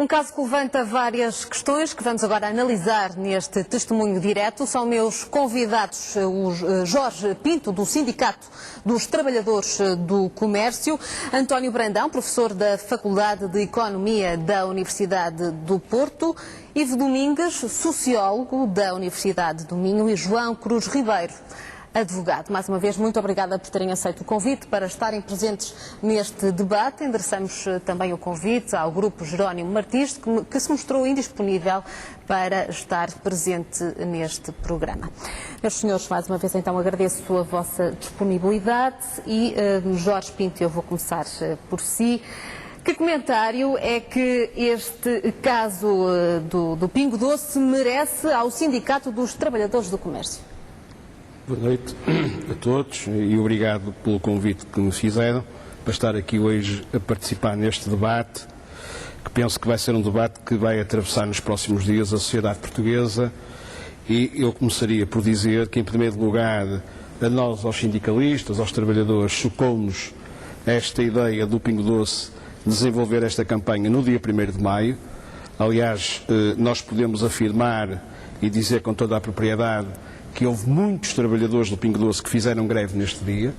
Um caso que levanta várias questões que vamos agora analisar neste testemunho direto. São meus convidados o Jorge Pinto, do Sindicato dos Trabalhadores do Comércio, António Brandão, professor da Faculdade de Economia da Universidade do Porto, Ivo Domingues, sociólogo da Universidade do Minho, e João Cruz Ribeiro, advogado. Mais uma vez, muito obrigada por terem aceito o convite para estarem presentes neste debate. Endereçamos também o convite ao Grupo Jerónimo Martins, que se mostrou indisponível para estar presente neste programa. Meus senhores, mais uma vez, então, agradeço a vossa disponibilidade e, Jorge Pinto, eu vou começar por si. Que comentário é que este caso do Pingo Doce merece ao Sindicato dos Trabalhadores do Comércio? Boa noite a todos e obrigado pelo convite que me fizeram para estar aqui hoje a participar neste debate, que penso que vai ser um debate que vai atravessar nos próximos dias a sociedade portuguesa. E eu começaria por dizer que, em primeiro lugar, a nós, aos sindicalistas, aos trabalhadores, chocou-nos esta ideia do Pingo Doce desenvolver esta campanha no dia 1º de maio. Aliás, nós podemos afirmar e dizer com toda a propriedade que houve muitos trabalhadores do Pingo Doce que fizeram greve neste dia.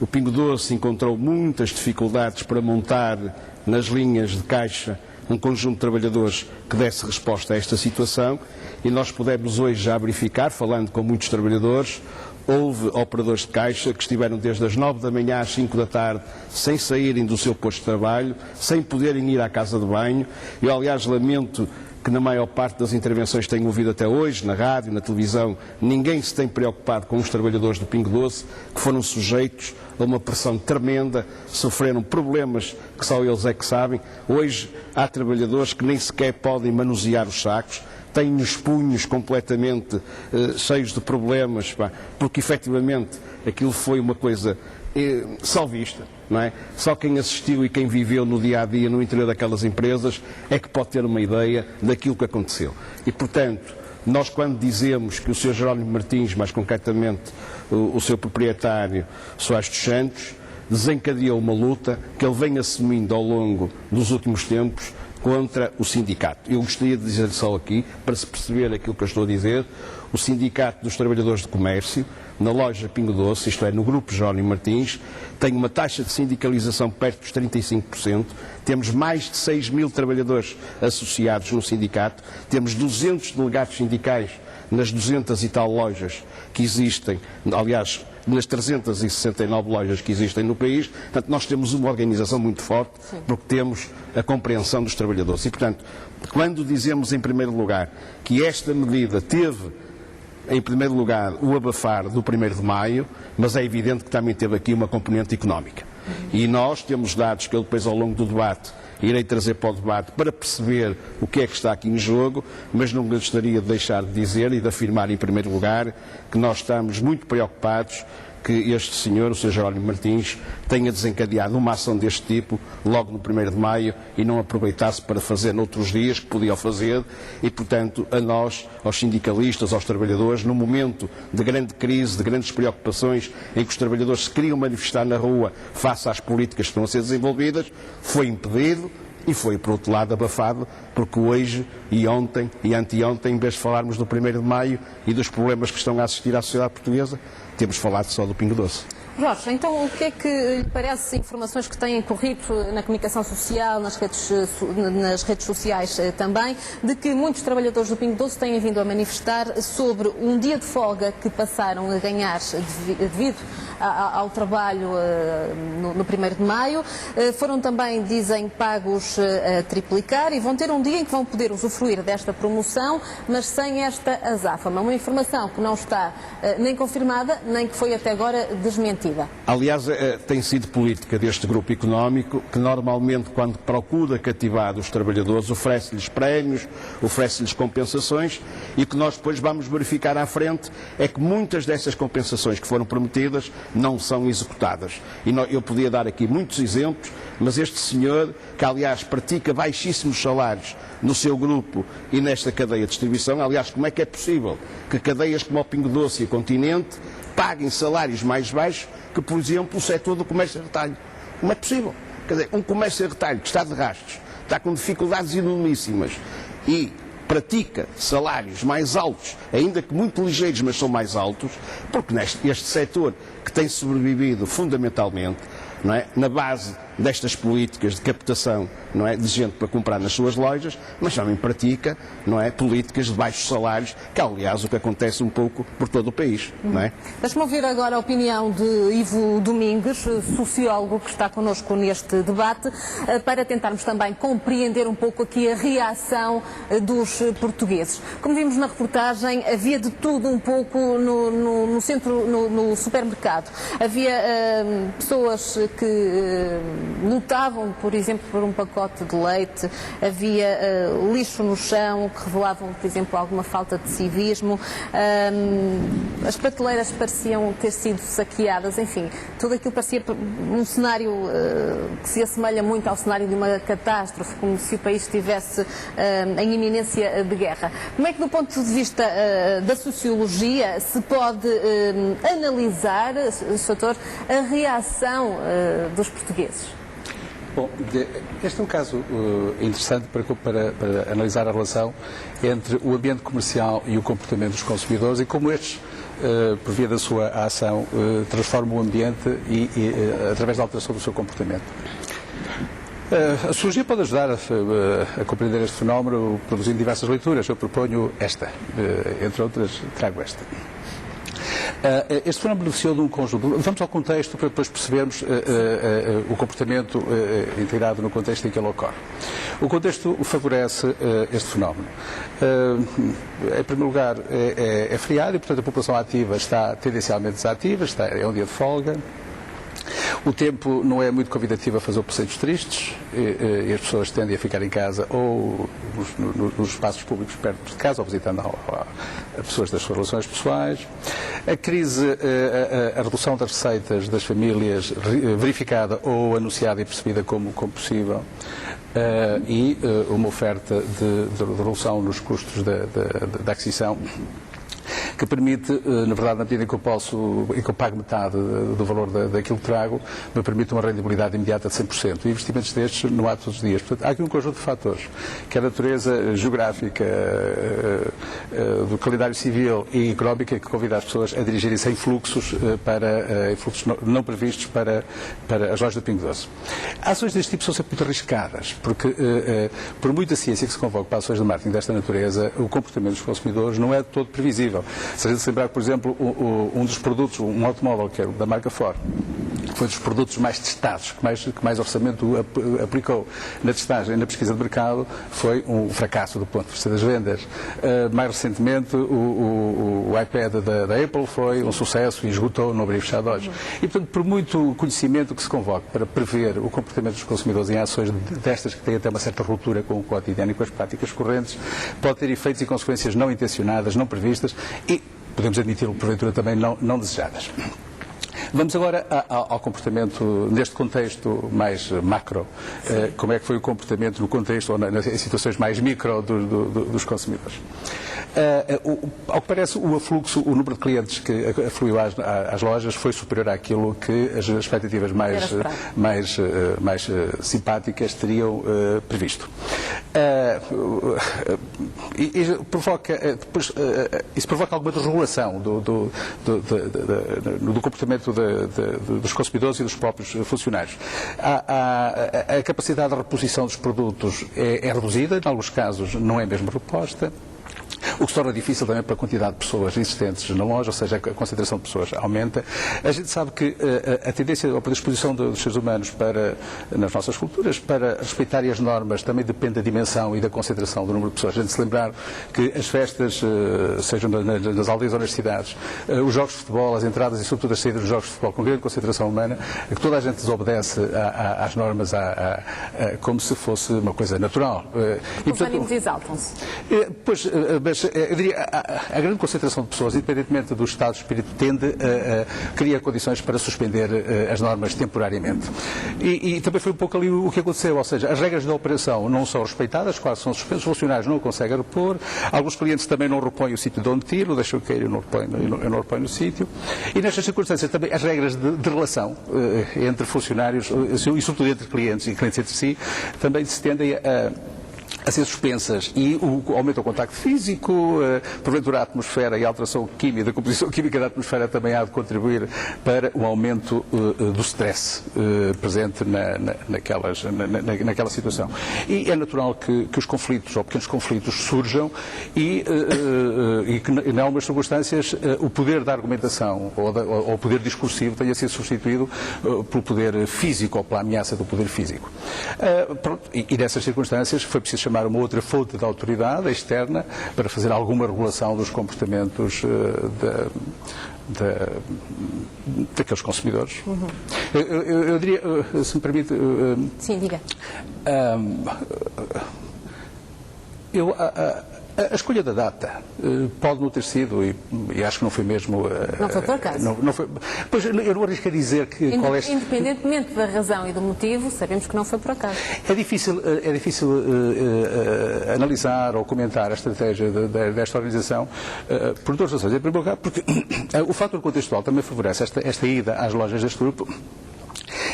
O Pingo Doce encontrou muitas dificuldades para montar nas linhas de caixa um conjunto de trabalhadores que desse resposta a esta situação, e nós pudemos hoje já verificar, falando com muitos trabalhadores, houve operadores de caixa que estiveram desde as 9 da manhã às 5 da tarde sem saírem do seu posto de trabalho, sem poderem ir à casa de banho. Eu, aliás, lamento que na maior parte das intervenções que tenho ouvido até hoje, na rádio, na televisão, ninguém se tem preocupado com os trabalhadores do Pingo Doce, que foram sujeitos a uma pressão tremenda, sofreram problemas que só eles é que sabem. Hoje há trabalhadores que nem sequer podem manusear os sacos, têm os punhos completamente cheios de problemas, porque efetivamente aquilo foi uma coisa só vista, não é? Só quem assistiu e quem viveu no dia-a-dia no interior daquelas empresas é que pode ter uma ideia daquilo que aconteceu. E, portanto, nós, quando dizemos que o Sr. Jerónimo Martins, mais concretamente o seu proprietário, Soares dos Santos, desencadeou uma luta que ele vem assumindo ao longo dos últimos tempos contra o sindicato. Eu gostaria de dizer só aqui, para se perceber aquilo que eu estou a dizer, o Sindicato dos Trabalhadores do Comércio, na loja Pingo Doce, isto é, no Grupo Jerónimo Martins, tem uma taxa de sindicalização perto dos 35%, temos mais de 6.000 trabalhadores associados no sindicato, temos 200 delegados sindicais nas 200 e tal lojas que existem, aliás, nas 369 lojas que existem no país. Portanto, nós temos uma organização muito forte, porque temos a compreensão dos trabalhadores. E, portanto, quando dizemos, em primeiro lugar, que esta medida teve, em primeiro lugar, o abafar do 1º de maio, mas é evidente que também teve aqui uma componente económica. E nós temos dados que eu depois, ao longo do debate, irei trazer para o debate para perceber o que é que está aqui em jogo, mas não gostaria de deixar de dizer e de afirmar, em primeiro lugar, que nós estamos muito preocupados que este senhor, o Sr. Jerónimo Martins, tenha desencadeado uma ação deste tipo logo no 1º de maio e não aproveitasse para fazer noutros dias que podia fazer. E, portanto, a nós, aos sindicalistas, aos trabalhadores, num momento de grande crise, de grandes preocupações, em que os trabalhadores se queriam manifestar na rua face às políticas que estão a ser desenvolvidas, foi impedido e foi, por outro lado, abafado, porque hoje e ontem e anteontem, em vez de falarmos do 1º de maio e dos problemas que estão a assistir à sociedade portuguesa, temos falado só do Pingo Doce. Jorge, então o que é que lhe parece informações que têm corrido na comunicação social, nas redes sociais também, de que muitos trabalhadores do Pingo Doce têm vindo a manifestar sobre um dia de folga que passaram a ganhar devido ao trabalho no 1º de maio, foram também, dizem, pagos a triplicar e vão ter um dia em que vão poder usufruir desta promoção, mas sem esta azáfama. Uma informação que não está nem confirmada, nem que foi até agora desmentida. Aliás, tem sido política deste grupo económico que normalmente, quando procura cativar os trabalhadores, oferece-lhes prémios, oferece-lhes compensações, e o que nós depois vamos verificar à frente é que muitas dessas compensações que foram prometidas não são executadas. E eu podia dar aqui muitos exemplos, mas este senhor, que aliás pratica baixíssimos salários no seu grupo e nesta cadeia de distribuição, aliás, como é que é possível que cadeias como o Pingo Doce e o Continente paguem salários mais baixos que, por exemplo, o setor do comércio de retalho? Como é possível? Quer dizer, um comércio de retalho que está de rastros, está com dificuldades enormíssimas e pratica salários mais altos, ainda que muito ligeiros, mas são mais altos, porque este setor que tem sobrevivido fundamentalmente, não é, na base destas políticas de captação, não é, de gente para comprar nas suas lojas, mas também pratica, não é, políticas de baixos salários, que é, aliás, o que acontece um pouco por todo o país. Não é? Deixe-me ouvir agora a opinião de Ivo Domingues, sociólogo que está connosco neste debate, para tentarmos também compreender um pouco aqui a reação dos portugueses. Como vimos na reportagem, havia de tudo um pouco no centro, no supermercado. Havia pessoas que lutavam, por exemplo, por um pacote de leite, havia lixo no chão, que revelavam, por exemplo, alguma falta de civismo, as prateleiras pareciam ter sido saqueadas, enfim, tudo aquilo parecia um cenário que se assemelha muito ao cenário de uma catástrofe, como se o país estivesse em iminência de guerra. Como é que, do ponto de vista da sociologia, se pode analisar, Sr. Doutor, a reação dos portugueses? Bom, este é um caso interessante para analisar a relação entre o ambiente comercial e o comportamento dos consumidores e como estes, por via da sua ação, transformam o ambiente através da alteração do seu comportamento. A sociologia pode ajudar a compreender este fenómeno produzindo diversas leituras. Eu proponho esta, entre outras, trago esta. Este fenómeno beneficiou de um conjunto. Vamos ao contexto para depois percebermos o comportamento integrado no contexto em que ele ocorre. O contexto favorece este fenómeno. Em primeiro lugar, é feriado e, portanto, a população ativa está tendencialmente desativa, é um dia de folga. O tempo não é muito convidativo a fazer passeios tristes e as pessoas tendem a ficar em casa ou nos espaços públicos perto de casa ou visitando a pessoas das suas relações pessoais. A crise, a redução das receitas das famílias verificada ou anunciada e percebida como possível e uma oferta de redução nos custos da aquisição que permite, na verdade, na medida em que eu pago metade do valor daquilo que trago, me permite uma rendibilidade imediata de 100%. E investimentos destes não há todos os dias. Portanto, há aqui um conjunto de fatores, que é a natureza geográfica, do calendário civil e económica, que convida as pessoas a dirigirem-se em fluxos, fluxos não previstos para as lojas do Pingo Doce. Ações deste tipo são sempre muito arriscadas, porque, por muita ciência que se convoque para ações de marketing desta natureza, o comportamento dos consumidores não é todo previsível. Se a gente se lembrar, por exemplo, um dos produtos, um automóvel que era da marca Ford, foi dos produtos mais testados, que mais orçamento aplicou na testagem, na pesquisa de mercado, foi um fracasso do ponto de vista das vendas. Mais recentemente, o iPad da Apple foi um sucesso e esgotou no abrir e fechar de olhos. E, portanto, por muito conhecimento que se convoque para prever o comportamento dos consumidores em ações destas que têm até uma certa ruptura com o cotidiano e com as práticas correntes, pode ter efeitos e consequências não intencionadas, não previstas e, podemos admitir-lo, porventura também não desejadas. Vamos agora ao comportamento, neste contexto mais macro, como é que foi o comportamento no contexto ou em situações mais micro dos consumidores. Ao que parece, o afluxo, o número de clientes que afluiu às lojas foi superior àquilo que as expectativas mais simpáticas teriam previsto. Isso provoca alguma desregulação do comportamento dos consumidores e dos próprios funcionários. A capacidade de reposição dos produtos é reduzida, em alguns casos não é mesmo reposta. O que se torna difícil também para a quantidade de pessoas existentes na loja, ou seja, a concentração de pessoas aumenta. A gente sabe que a tendência ou a predisposição dos seres humanos nas nossas culturas para respeitarem as normas também depende da dimensão e da concentração do número de pessoas. A gente se lembrar que as festas, sejam nas aldeias ou nas cidades, os jogos de futebol, as entradas e sobretudo as saídas dos jogos de futebol com grande concentração humana, que toda a gente desobedece às normas como se fosse uma coisa natural. Os ânimos exaltam-se. Pois, mas eu diria, a grande concentração de pessoas, independentemente do estado de espírito, cria condições para suspender as normas temporariamente. E também foi um pouco ali o que aconteceu, ou seja, as regras da operação não são respeitadas, quase são suspensas, os funcionários não conseguem repor, alguns clientes também não repõem o sítio de onde tiram, deixam cair e não repõem no sítio. E nestas circunstâncias também as regras de relação entre funcionários e sobretudo entre clientes e clientes entre si também se tendem a ser suspensas, e o aumento do contacto físico, porventura a atmosfera e a alteração química, da composição química da atmosfera também há de contribuir para o aumento do stress presente naquela situação. E é natural que os conflitos, ou pequenos conflitos, surjam e que, em algumas circunstâncias, o poder da argumentação ou o poder discursivo tenha sido substituído pelo poder físico ou pela ameaça do poder físico. E nessas circunstâncias foi preciso chamar uma outra fonte de autoridade externa para fazer alguma regulação dos comportamentos daqueles consumidores. Uhum. Eu diria, se me permite... Sim, diga. A escolha da data pode não ter sido, e acho que não foi mesmo... Não foi por acaso. Não foi, pois eu não arrisco a dizer que... Independentemente da razão e do motivo, sabemos que não foi por acaso. É difícil analisar ou comentar a estratégia desta organização por duas razões. Em primeiro lugar, porque o fator contextual também favorece esta ida às lojas deste grupo.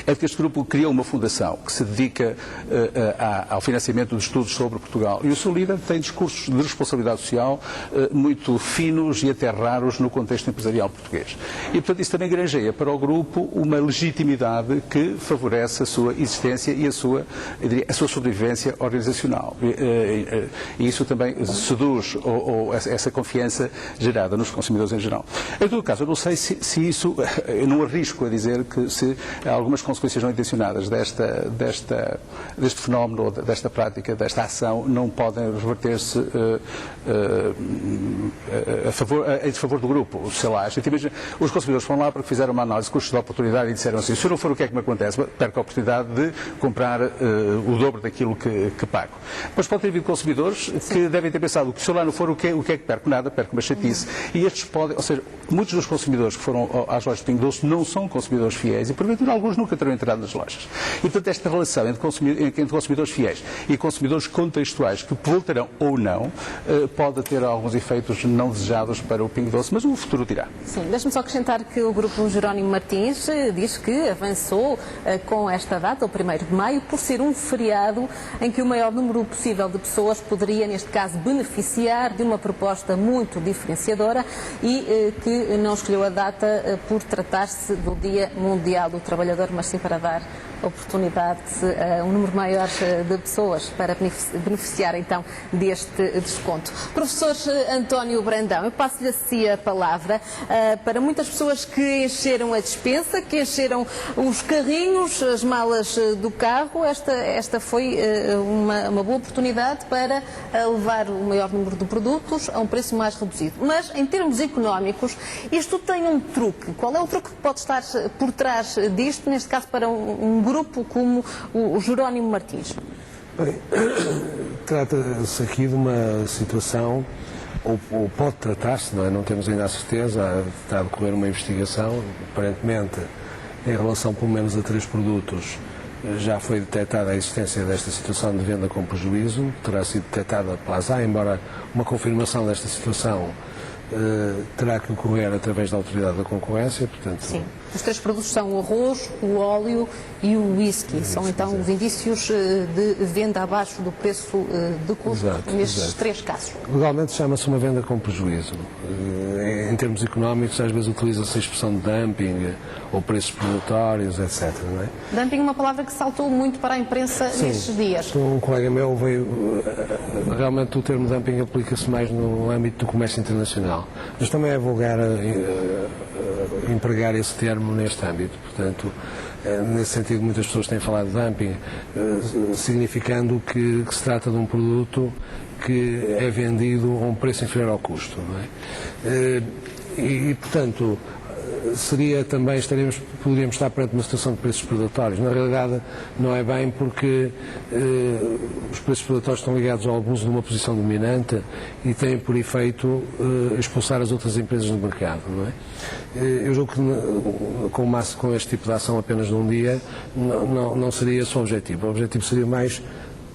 É que este grupo criou uma fundação que se dedica ao financiamento de estudos sobre Portugal. E o seu líder tem discursos de responsabilidade social muito finos e até raros no contexto empresarial português. E, portanto, isso também granjeia para o grupo uma legitimidade que favorece a sua existência e a sua sobrevivência organizacional. E isso também seduz essa confiança gerada nos consumidores em geral. Em todo caso, eu não sei se isso, eu não arrisco a dizer que se algumas consequências não intencionadas deste fenómeno, ou desta prática, desta ação, não podem reverter-se em favor do grupo. Sei lá, os consumidores foram lá porque fizeram uma análise de custos de oportunidade e disseram assim: se eu não for, o que é que me acontece? Perco a oportunidade de comprar o dobro daquilo que pago. Mas pode ter havido consumidores que devem ter pensado que se eu lá não for, o que é que perco? Nada, perco uma chatice. E estes podem, ou seja, muitos dos consumidores que foram às lojas de Pingo Doce não são consumidores fiéis e, porventura, alguns nunca terão entrado nas lojas. E, portanto, esta relação entre consumidores fiéis e consumidores contextuais, que voltarão ou não, pode ter alguns efeitos não desejados para o Pingo Doce, mas o futuro dirá. Sim, deixe-me só acrescentar que o grupo Jerónimo Martins diz que avançou com esta data, o 1º de maio, por ser um feriado em que o maior número possível de pessoas poderia, neste caso, beneficiar de uma proposta muito diferenciadora e que não escolheu a data por tratar-se do Dia Mundial do Trabalhador, mas sim para dar oportunidade a um número maior de pessoas para beneficiar então deste desconto. Professor António Brandão, eu passo-lhe assim a palavra. Para muitas pessoas que encheram a despensa, que encheram os carrinhos, as malas do carro, esta foi uma boa oportunidade para levar o maior número de produtos a um preço mais reduzido. Mas em termos económicos, isto tem um truque. Qual é o truque que pode estar por trás disto, neste caso para um grupo como o Jerónimo Martins? Bem, trata-se aqui de uma situação, ou pode tratar-se, não temos ainda a certeza, está a decorrer uma investigação, aparentemente, em relação pelo menos a 3 produtos, já foi detectada a existência desta situação de venda com prejuízo, terá sido detectada pela ASAI, embora uma confirmação desta situação terá que ocorrer através da Autoridade da Concorrência, portanto... Sim. Os 3 produtos são o arroz, o óleo e o whisky. São então os indícios de venda abaixo do preço de custo nestes 3 casos. Legalmente chama-se uma venda com prejuízo. Em termos económicos, às vezes utiliza-se a expressão de dumping ou preços predatórios, etc. Não é? Dumping é uma palavra que saltou muito para a imprensa nestes dias. Um colega meu veio... Realmente o termo dumping aplica-se mais no âmbito do comércio internacional. Mas também é vulgar empregar esse termo neste âmbito. Portanto, nesse sentido, muitas pessoas têm falado de dumping, significando que se trata de um produto que é vendido a um preço inferior ao custo. Não é? Portanto, seria também, poderíamos estar perante uma situação de preços predatórios. Na realidade, não é bem, porque os preços predatórios estão ligados ao abuso de uma posição dominante e têm por efeito expulsar as outras empresas do mercado, não é? Eu julgo que com este tipo de ação apenas num dia não seria esse o objetivo. O objetivo seria mais,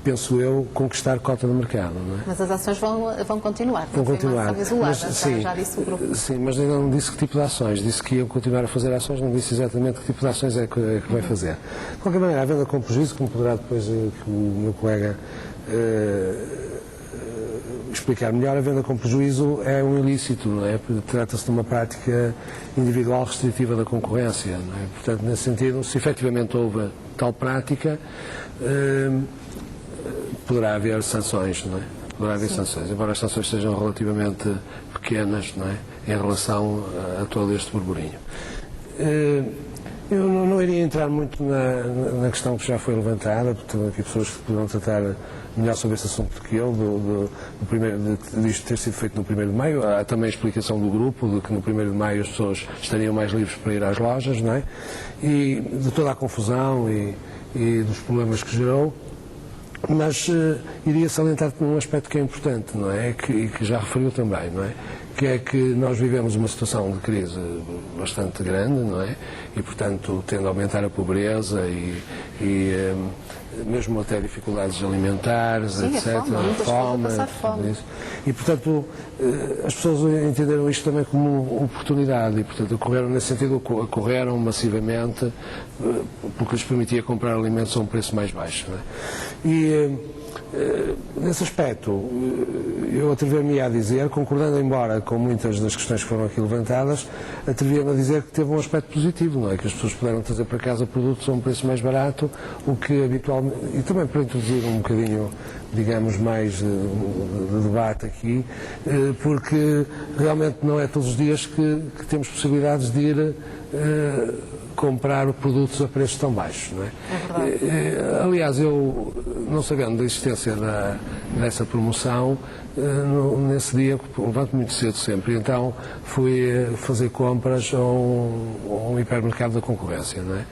penso eu, conquistar cota de mercado, não é? Mas as ações vão continuar. Vão continuar. Não foi uma ação isolada, Mas, já disse o grupo. Sim, mas ainda não disse que tipo de ações. Disse que iam continuar a fazer ações, não disse exatamente que tipo de ações é que vai fazer. De qualquer maneira, a venda com prejuízo, como poderá depois que o meu colega explicar melhor, a venda com prejuízo é um ilícito, não é? Trata-se de uma prática individual restritiva da concorrência, não é? Portanto, nesse sentido, se efetivamente houve tal prática, poderá haver sanções, não é? Poderá haver sanções, embora as sanções sejam relativamente pequenas, não é? Em relação a todo este burburinho. Eu não iria entrar muito na questão que já foi levantada, porque tem aqui pessoas que poderão tratar melhor sobre esse assunto do que eu, de isto ter sido feito no 1º de Maio. Há também a explicação do grupo, de que no 1º de Maio as pessoas estariam mais livres para ir às lojas, não é? E de toda a confusão e dos problemas que gerou. Mas iria salientar um aspecto que é importante, não é? E que já referiu também, não é? Que é que nós vivemos uma situação de crise bastante grande, não é? E, portanto, tende a aumentar a pobreza e mesmo até dificuldades alimentares, sim, etc. Fome. E, portanto, as pessoas entenderam isto também como oportunidade e, portanto, nesse sentido, acorreram massivamente porque lhes permitia comprar alimentos a um preço mais baixo, não é? E, nesse aspecto, eu atrevi-me a dizer, concordando embora com muitas das questões que foram aqui levantadas, atrevi-me a dizer que teve um aspecto positivo, não é? Que as pessoas puderam trazer para casa produtos a um preço mais barato, o que habitualmente, e também para introduzir um bocadinho, digamos, mais de debate aqui, porque realmente não é todos os dias que temos possibilidades de ir comprar produtos a preços tão baixos, não é? É verdade. Aliás, eu, não sabendo da existência dessa promoção, nesse dia levanto muito cedo sempre, então fui fazer compras a um hipermercado da concorrência, não é?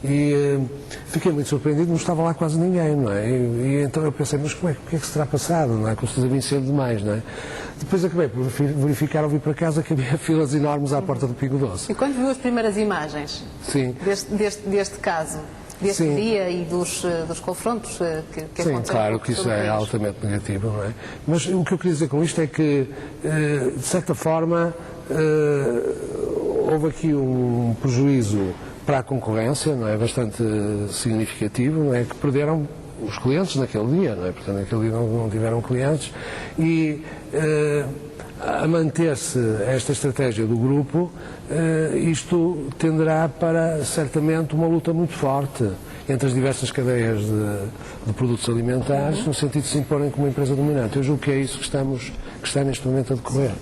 E fiquei muito surpreendido, não estava lá quase ninguém, não é? E então eu pensei, mas porque é que se terá passado, não é? Com certeza bem cedo demais, não é? Depois acabei por verificar, ao vir para casa, que havia filas enormes à porta do Pingo Doce. E quando viu as primeiras imagens deste caso, deste Sim. dia e dos confrontos que Sim, aconteceram? claro que isso é altamente negativo, não é? Mas o que eu queria dizer com isto é que, de certa forma, houve aqui um prejuízo para a concorrência, não é? Bastante significativo, não é? Que perderam os clientes naquele dia, não é? Portanto, naquele dia não tiveram clientes e a manter-se esta estratégia do grupo, isto tenderá para, certamente, uma luta muito forte entre as diversas cadeias de produtos alimentares, no sentido de se imporem como empresa dominante. Eu julgo que é isso que está neste momento a decorrer.